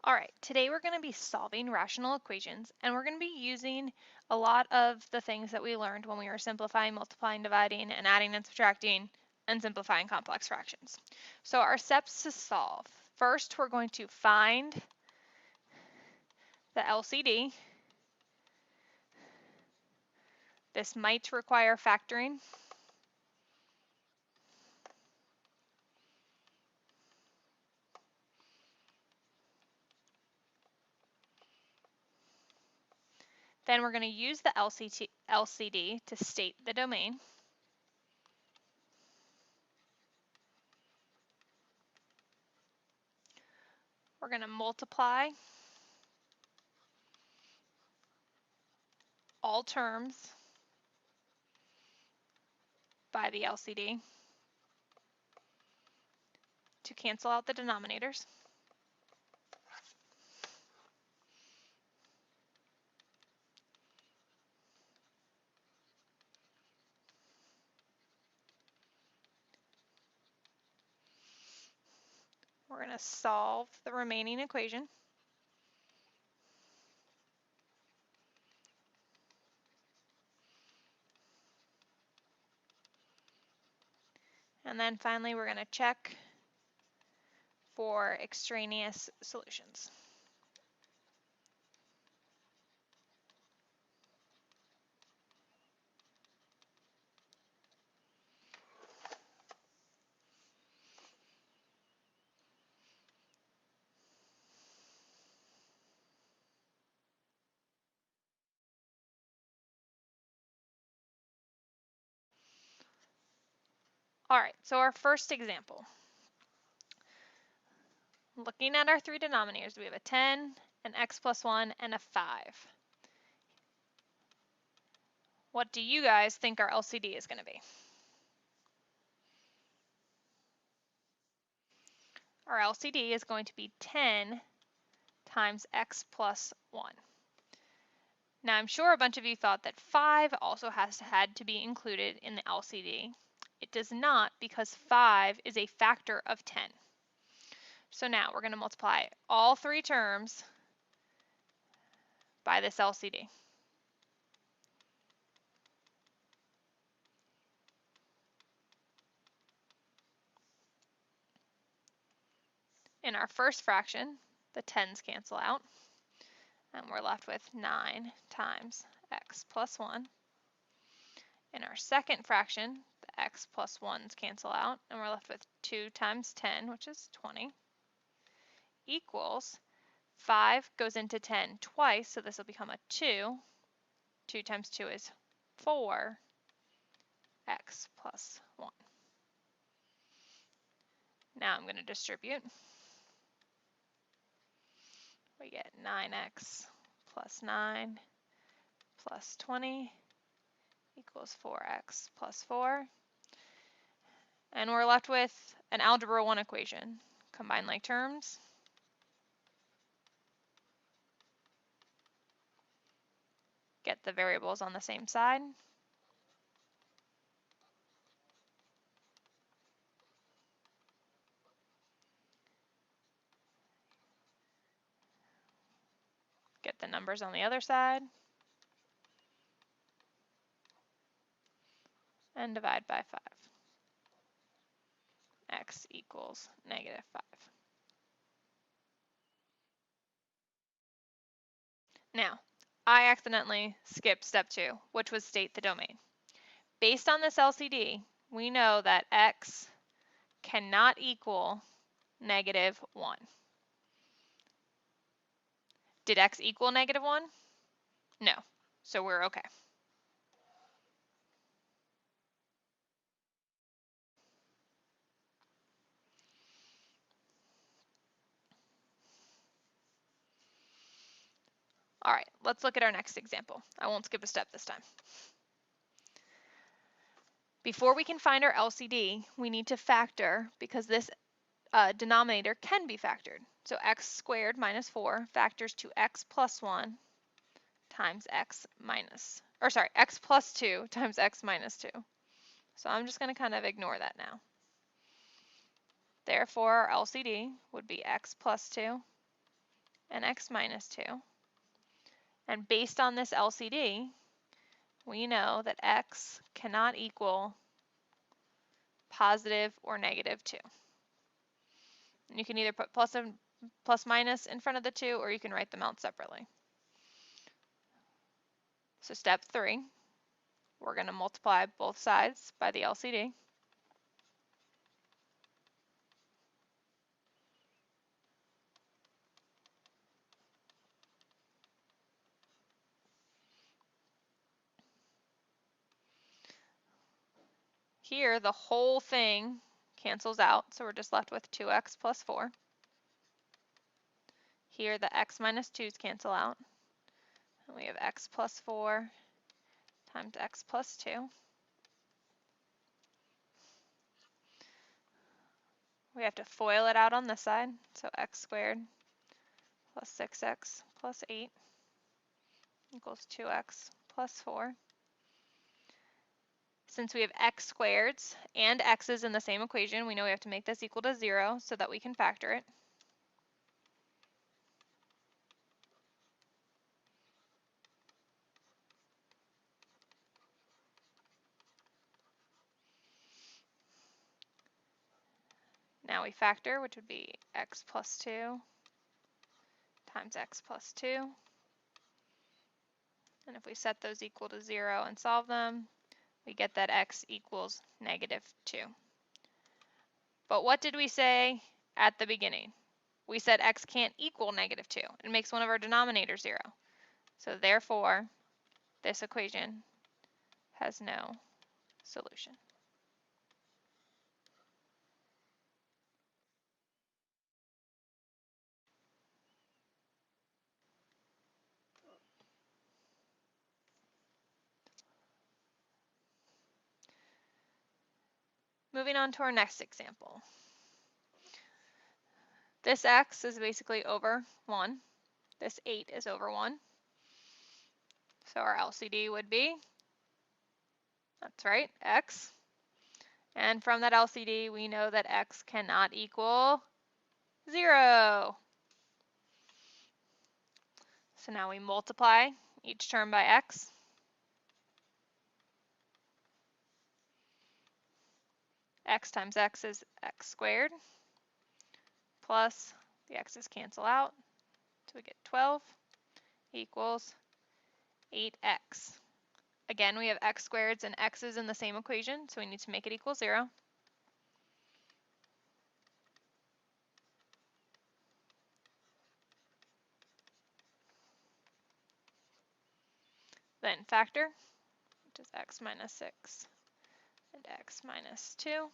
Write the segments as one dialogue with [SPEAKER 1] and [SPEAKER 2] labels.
[SPEAKER 1] All right, today we're going to be solving rational equations, and we're going to be using a lot of the things that we learned when we were simplifying, multiplying, dividing, and adding and subtracting, and simplifying complex fractions. So our steps to solve. First, we're going to find the LCD. This might require factoring. Then we're going to use the LCD to state the domain. We're going to multiply all terms by the LCD to cancel out the denominators. We're going to solve the remaining equation. And then finally, we're going to check for extraneous solutions. All right, so our first example. Looking at our three denominators, we have a 10, an x plus 1, and a 5. What do you guys think our LCD is going to be? Our LCD is going to be 10 times x plus 1. Now, I'm sure a bunch of you thought that 5 also had to be included in the LCD. It does not, because 5 is a factor of 10. So now we're going to multiply all three terms by this LCD. In our first fraction, the 10s cancel out, and we're left with 9 times x plus 1. In our second fraction, the x plus 1s cancel out, and we're left with 2 times 10, which is 20, equals 5 goes into 10 twice, so this will become a 2. 2 times 2 is 4, x plus 1. Now I'm going to distribute. We get 9x plus 9 plus 20 equals 4x plus 4. And we're left with an algebra 1 equation. Combine like terms. Get the variables on the same side. Get the numbers on the other side. And divide by 5. X equals negative 5. Now, I accidentally skipped step 2, which was state the domain. Based on this LCD, we know that x cannot equal negative 1. Did x equal negative 1? No, so we're okay. All right, let's look at our next example. I won't skip a step this time. Before we can find our LCD, we need to factor, because this denominator can be factored. So x squared minus 4 factors to x plus 1 times x plus 2 times x minus 2. So I'm just going to kind of ignore that now. Therefore, our LCD would be x plus 2 and x minus 2. And based on this LCD, we know that x cannot equal positive or negative 2. And you can either put plus minus in front of the 2, or you can write them out separately. So step 3, we're going to multiply both sides by the LCD. Here, the whole thing cancels out, so we're just left with 2x plus 4. Here, the x minus 2's cancel out, and we have x plus 4 times x plus 2. We have to FOIL it out on this side, so x squared plus 6x plus 8 equals 2x plus 4. Since we have x squareds and x's in the same equation, we know we have to make this equal to 0 so that we can factor it. Now we factor, which would be x plus 2 times x plus 2. And if we set those equal to 0 and solve them, we get that x equals negative 2. But what did we say at the beginning? We said x can't equal negative 2. It makes one of our denominators 0. So therefore, this equation has no solution. Moving on to our next example. This x is basically over 1. This 8 is over 1. So our LCD would be, that's right, x. And from that LCD, we know that x cannot equal 0. So now we multiply each term by x. X times x is x squared, plus the x's cancel out, so we get 12 equals 8x. Again, we have x squareds and x's in the same equation, so we need to make it equal 0. Then factor, which is x minus 6 and x minus 2.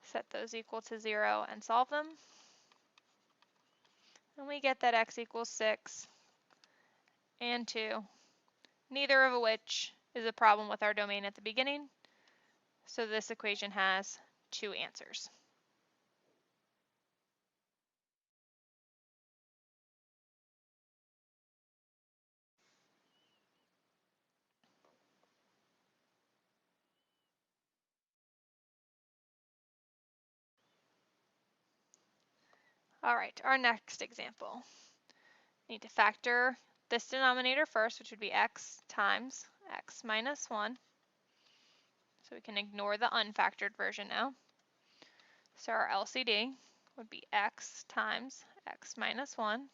[SPEAKER 1] Set those equal to 0 and solve them. And we get that x equals 6 and 2, neither of which is a problem with our domain at the beginning. So this equation has 2 answers. All right, our next example. Need to factor this denominator first, which would be x times x minus 1. So we can ignore the unfactored version now. So our LCD would be x times x minus 1.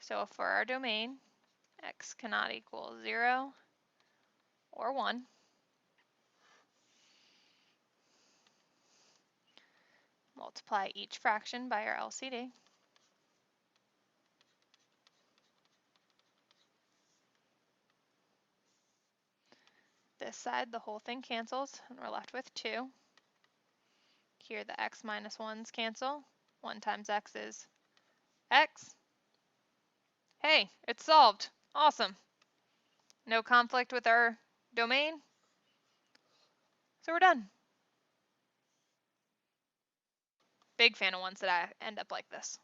[SPEAKER 1] So for our domain, x cannot equal 0 or 1. Multiply each fraction by our LCD. This side, the whole thing cancels, and we're left with 2. Here, the x minus 1's cancel. 1 times x is x. Hey, it's solved. Awesome. No conflict with our domain. So we're done. Big fan of ones that end up like this.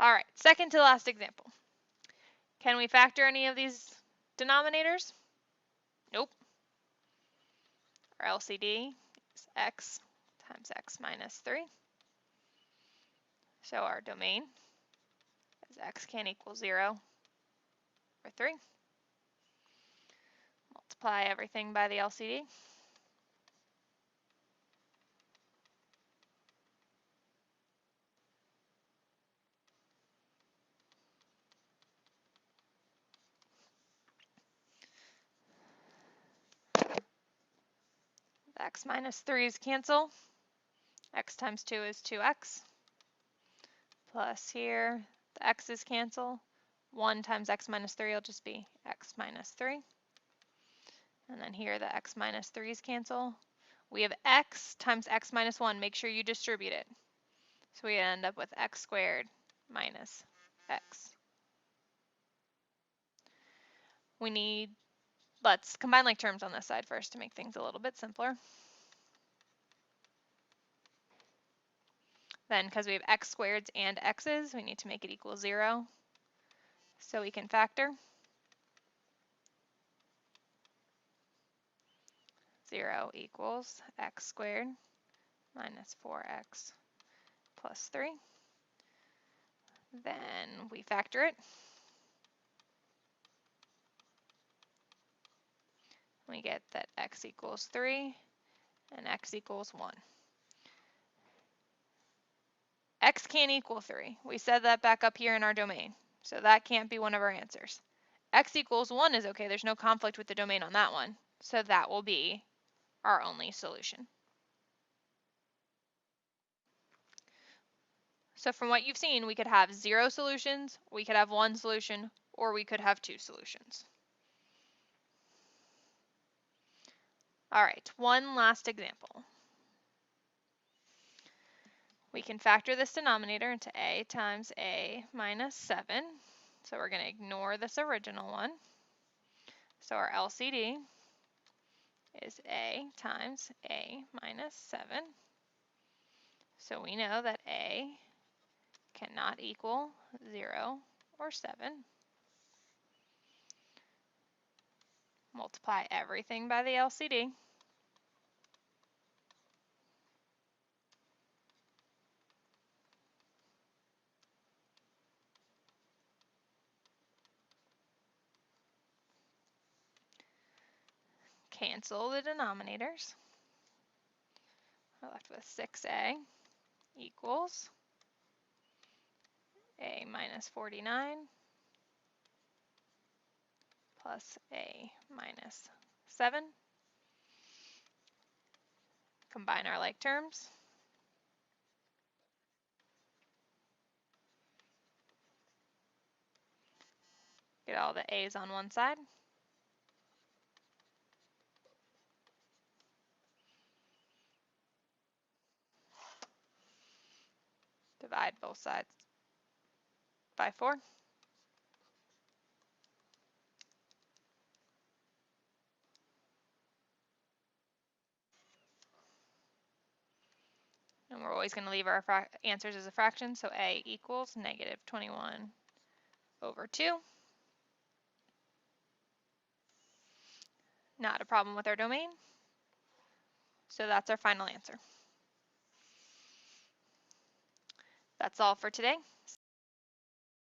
[SPEAKER 1] All right, second to last example. Can we factor any of these denominators? Nope. Our LCD is x times x minus 3. So our domain is x can't equal 0 or 3. Multiply everything by the LCD. X minus 3's cancel. X times 2 is 2x. Plus here, the x's cancel. 1 times x minus 3 will just be x minus 3. And then here the x minus 3's cancel. We have x times x minus 1. Make sure you distribute it. So we end up with x squared minus x. Let's combine like terms on this side first to make things a little bit simpler. Then because we have x squareds and x's, we need to make it equal 0. So we can factor. 0 equals x squared minus 4x plus 3. Then we factor it. We get that x equals 3 and x equals 1. X can't equal 3. We said that back up here in our domain. So that can't be one of our answers. X equals 1 is okay. There's no conflict with the domain on that one. So that will be our only solution. So from what you've seen, we could have 0 solutions, we could have 1 solution, or we could have 2 solutions. All right, one last example. We can factor this denominator into a times a minus 7. So we're going to ignore this original one. So our LCD is a times a minus 7. So we know that a cannot equal 0 or 7. Multiply everything by the LCD. Cancel the denominators. We're left with 6a equals a minus 49 plus a minus 7. Combine our like terms. Get all the a's on one side. Divide both sides by 4. And we're always going to leave our answers as a fraction, so a equals negative 21 over 2. Not a problem with our domain. So that's our final answer. That's all for today.